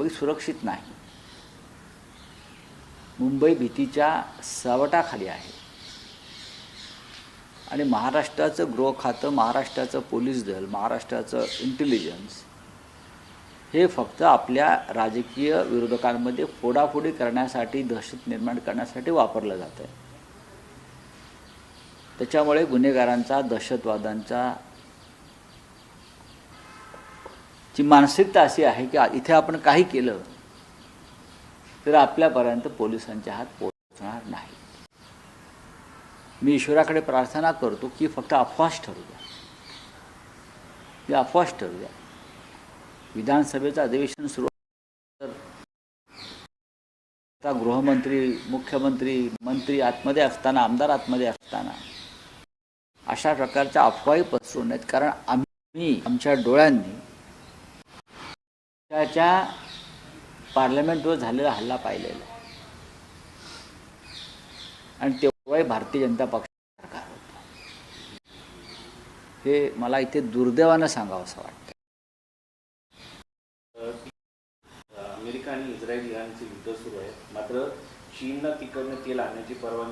मुंबई सुरक्षित नाही. मुंबई भीतीच्या सावटाखाली आहे आणि महाराष्ट्राचं गृह खातं, महाराष्ट्राचं पोलीस दल, महाराष्ट्राचं इंटेलिजन्स हे फक्त आपल्या राजकीय विरोधकांमध्ये फोडाफोडी करण्यासाठी, दहशत निर्माण करण्यासाठी वापरलं जातं आहे. त्याच्यामुळे गुन्हेगारांचा, दहशतवाद्यांचा ची मानसिकता अशी आहे की इथे आपण काही केलं तर आपल्यापर्यंत पोलिसांच्या हात पोहोचणार नाही. मी ईश्वराकडे प्रार्थना करतो की फक्त अफवाच ठरू द्या, ही अफवाच ठरू द्या. विधानसभेचं अधिवेशन सुरू तर गृहमंत्री, मुख्यमंत्री, मंत्री आतमध्ये असताना, आमदार आतमध्ये असताना अशा प्रकारच्या अफवाही पसरू नयेत. कारण आम्ही आमच्या डोळ्यांनी त्याच्या पार्लमेंटवर झालेला हल्ला पाहिलेला आणि तेव्हाही भारतीय जनता पक्ष सरकार होतं. हे मला इथे दुर्दैवानं सांगावं असं वाटतं. अमेरिका आणि इस्रायल यांचे युद्ध सुरू आहे, मात्र चीनला तिकडनं तेल आणण्याची परवानगी